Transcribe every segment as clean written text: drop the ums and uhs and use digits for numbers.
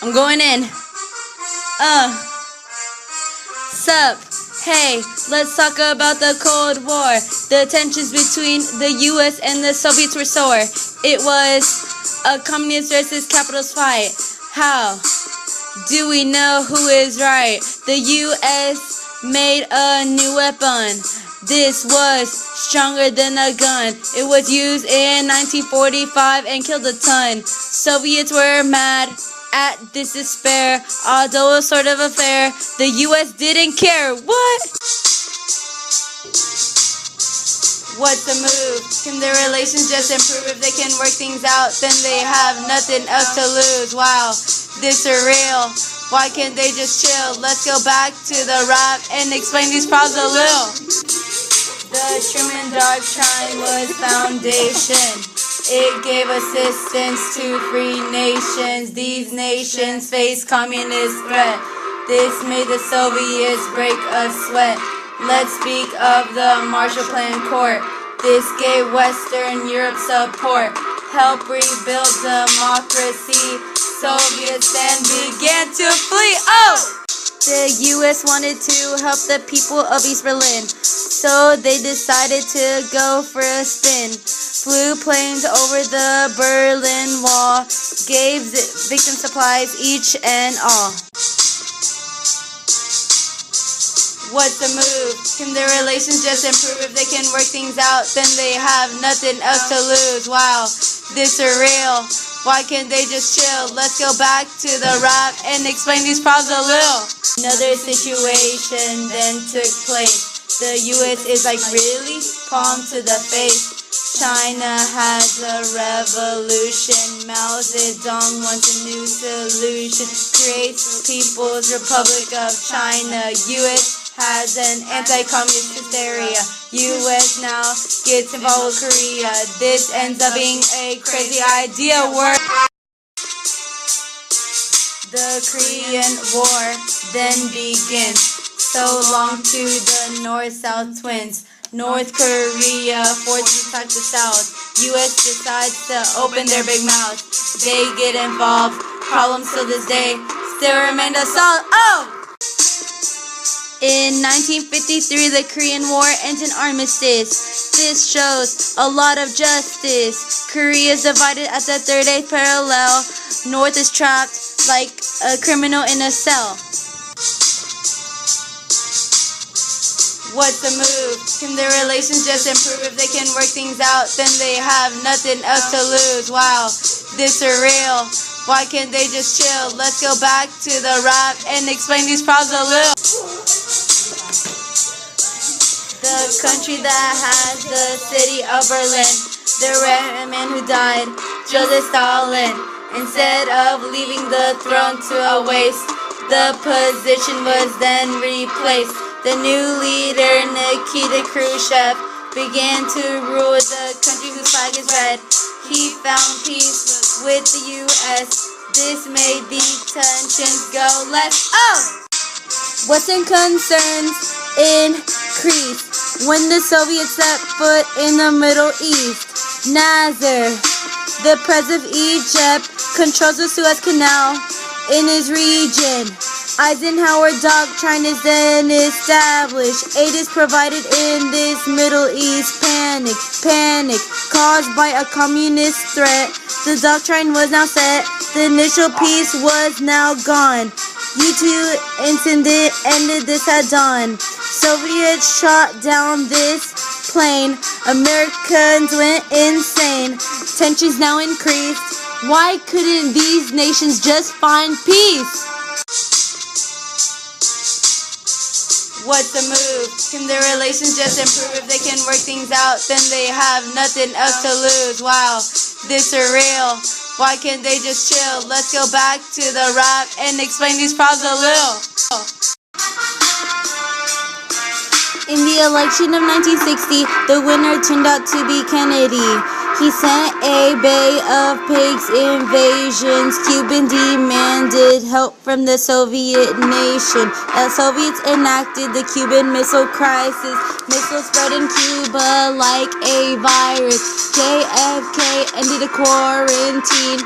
I'm going in. Sup? Hey, let's talk about the Cold War. The tensions between the U.S. and the Soviets were sore. It was a communist versus capitalist fight. How do we know who is right? The U.S. made a new weapon. This was stronger than a gun. It was used in 1945 and killed a ton. Soviets were mad at this despair, although it was sort of a fair. The U.S. didn't care. What? What's the move? Can their relations just improve? If they can work things out, then they have nothing else to lose. Wow, this is real. Why can't they just chill? Let's go back to the rap and explain these problems a little. The Truman Doctrine was foundation. It gave assistance to free nations. These nations face communist threat. This made the Soviets break a sweat. Let's speak of the Marshall Plan Court. This gave Western Europe support. Help rebuild democracy. Soviets then began to flee. The U.S. wanted to help the people of East Berlin, so they decided to go for a spin. Flew planes over the Berlin Wall, gave victim supplies each and all. What's the move? Can their relations just improve? If they can work things out, then they have nothing else to lose. Wow, this is real. Why can't they just chill? Let's go back to the rap and explain these problems a little. Another situation then took place. The U.S. is like, really? Palm to the face. China has a revolution. Mao Zedong wants a new solution. Creates People's Republic of China. U.S. has an anti-communist hysteria. U.S. now gets involved with Korea. This ends up being a crazy idea where the Korean War then begins. So long to the North-South twins. North Korea forces attack the South. U.S. decides to open their big mouths. They get involved. Problems till this day still remain unsolved. In 1953, the Korean War ends in armistice. This shows a lot of justice. Korea is divided at the third eighth parallel. North is trapped like a criminal in a cell. What's the move? Can their relations just improve? If they can work things out, then they have nothing else to lose. Wow, this is real. Why can't they just chill? Let's go back to the rap and explain these problems a little. The country that has the city of Berlin. The red man who died, Joseph Stalin. Instead of leaving the throne to a waste, the position was then replaced. The new leader, Nikita Khrushchev, began to rule the country whose flag is red. He found peace with the U.S. This made the tensions go less. Western concerns increased when the Soviets set foot in the Middle East. Nasser, the president of Egypt, controls the Suez Canal in his region. Eisenhower Doctrine is then established. Aid is provided in this Middle East panic caused by a communist threat. The doctrine was now set. The initial peace was now gone. U-2 incident ended this at dawn. Soviets shot down this plane. Americans went insane. Tensions now increased. Why couldn't these nations just find peace? What's the move? Can their relations just improve? If they can work things out, then they have nothing else to lose. Wow, this is real. Why can't they just chill? Let's go back to the rap and explain these problems a little. In the election of 1960, the winner turned out to be Kennedy. He sent a bay of pigs invasions. Cuban demanded help from the Soviet nation. The Soviets enacted the Cuban Missile Crisis. Missiles spread in Cuba like a virus. JFK ended a quarantine.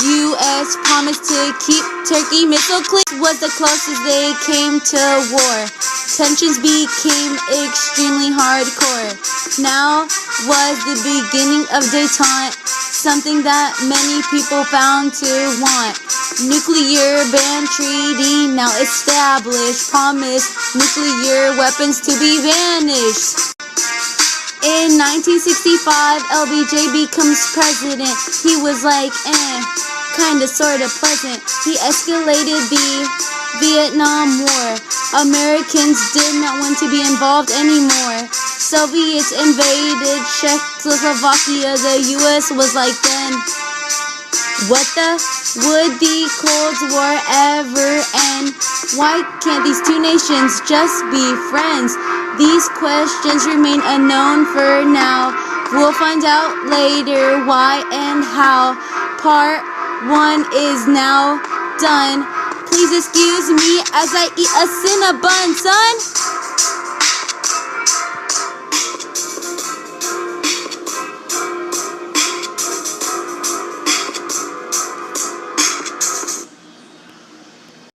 U.S. promised to keep Turkey missile clean. Was the closest they came to war. Tensions became extremely hardcore. Now was the beginning of detente, something that many people found to want. Nuclear ban treaty now established, promised nuclear weapons to be vanished. In 1965, LBJ becomes president. He was like, kinda sorta pleasant. He escalated the Vietnam War. Americans did not want to be involved anymore. Soviets invaded Czechoslovakia. The US was like, then what the? Would the Cold War ever end? Why can't these two nations just be friends? These questions remain unknown for now. We'll find out later why and how. Part 1 is now done. Please excuse me as I eat a Cinnabon, son.